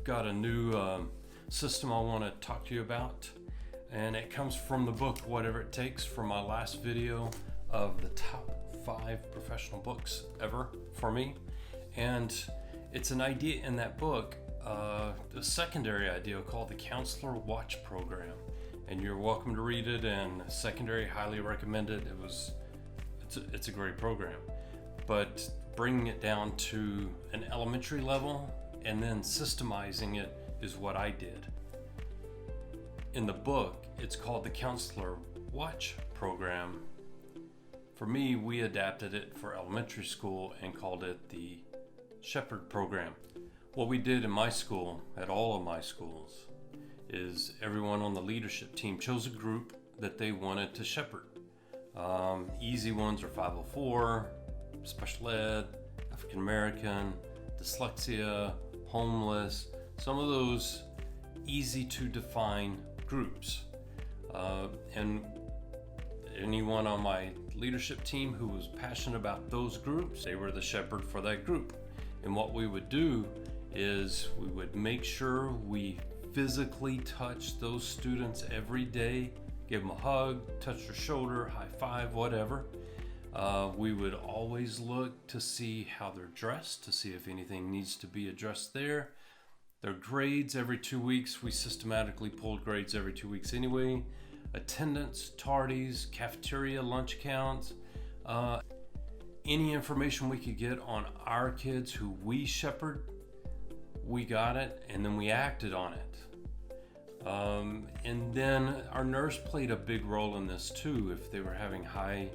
got a new system I want to talk to you about, and it comes from the book Whatever It Takes, from my last video of the top 5 professional books ever for me. And it's an idea in that book, a secondary idea called the Counselor Watch Program, and you're welcome to read it. And secondary, highly recommended. It's a great program, but bringing it down to an elementary level and then systemizing it is what I did. In the book, it's called the Counselor Watch Program. For me, we adapted it for elementary school and called it the Shepherd Program. What we did in my school, at all of my schools, is everyone on the leadership team chose a group that they wanted to shepherd. Easy ones are 504, special ed, African American, dyslexia, homeless, some of those easy to define groups. And anyone on my leadership team who was passionate about those groups, they were the shepherd for that group. And what we would do is we would make sure we physically touch those students every day, give them a hug, touch their shoulder, high five, whatever. We would always look to see how they're dressed, to see if anything needs to be addressed there. Their grades every 2 weeks. We systematically pulled grades every 2 weeks anyway. Attendance, tardies, cafeteria, lunch counts. Any information we could get on our kids who we shepherd, we got it, and then we acted on it. And then our nurse played a big role in this too. If they were having high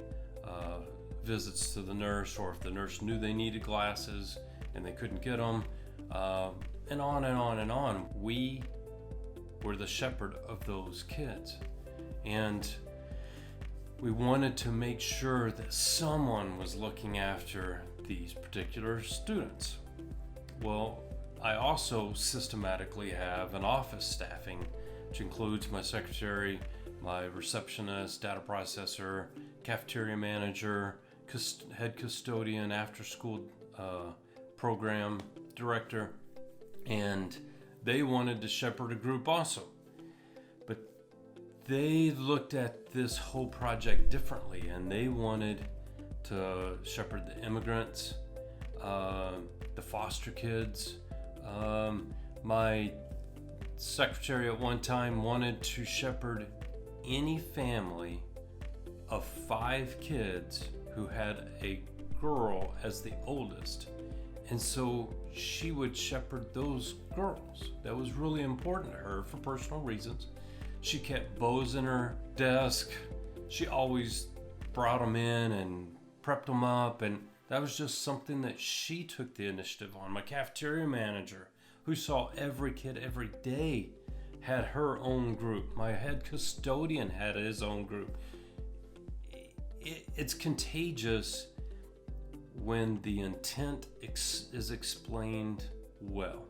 visits to the nurse, or if the nurse knew they needed glasses and they couldn't get them, and on and on and on. We were the shepherd of those kids. And we wanted to make sure that someone was looking after these particular students. Well, I also systematically have an office staffing, which includes my secretary, my receptionist, data processor, cafeteria manager, head custodian, after school program director, and they wanted to shepherd a group also. But they looked at this whole project differently, and they wanted to shepherd the immigrants, the foster kids. My secretary at one time wanted to shepherd any family of 5 kids who had a girl as the oldest. And so she would shepherd those girls. That was really important to her for personal reasons. She kept bows in her desk. She always brought them in and prepped them up, and that was just something that she took the initiative on. My cafeteria manager, who saw every kid every day, had her own group. My head custodian had his own group. It's contagious when the intent is explained well.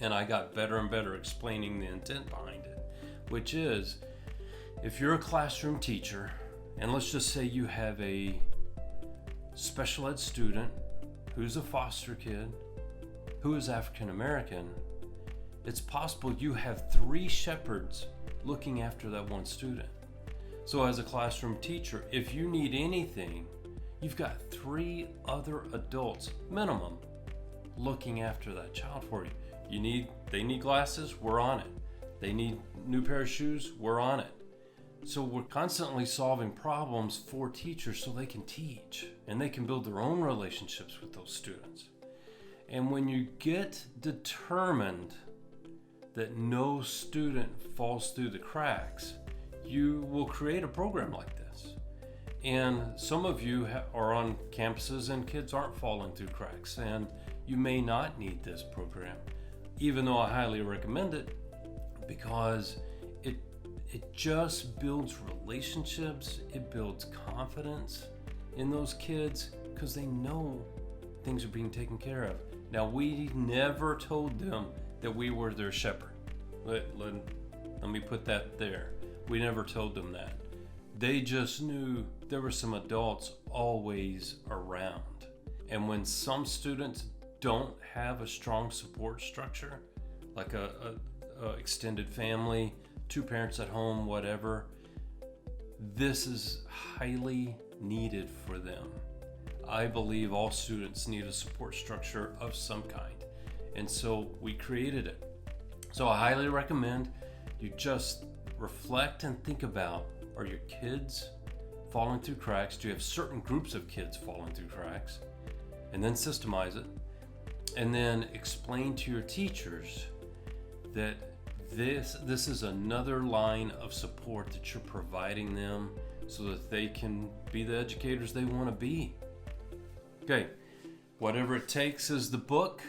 And I got better and better explaining the intent behind it, which is, if you're a classroom teacher, and let's just say you have a special ed student who's a foster kid, who is African American, it's possible you have 3 shepherds looking after that one student. So as a classroom teacher, if you need anything, you've got 3 other adults, minimum, looking after that child for you. They need glasses, we're on it. They need new pair of shoes, we're on it. So we're constantly solving problems for teachers so they can teach and they can build their own relationships with those students. And when you get determined that no student falls through the cracks, you will create a program like this. And some of you are on campuses and kids aren't falling through cracks, and you may not need this program, even though I highly recommend it, because it just builds relationships, it builds confidence in those kids, because they know things are being taken care of. Now, we never told them that we were their shepherd. Let me put that there. We never told them that. They just knew there were some adults always around. And when some students don't have a strong support structure, like a extended family, 2 parents at home, whatever. This is highly needed for them. I believe all students need a support structure of some kind, and so we created it. So I highly recommend you just reflect and think about, are your kids falling through cracks? Do you have certain groups of kids falling through cracks? And then systemize it, and then explain to your teachers that this is another line of support that you're providing them so that they can be the educators they want to be. Okay, Whatever It Takes is the book.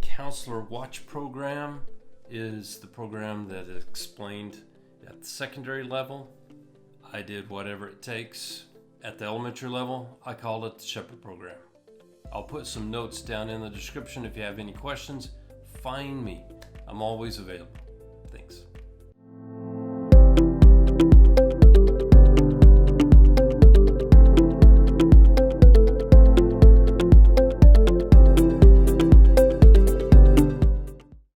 Counselor Watch Program is the program that is explained at the secondary level. I did Whatever It Takes at the elementary level. I called it the Shepherd Program. I'll put some notes down in the description if you have any questions. Find me. I'm always available.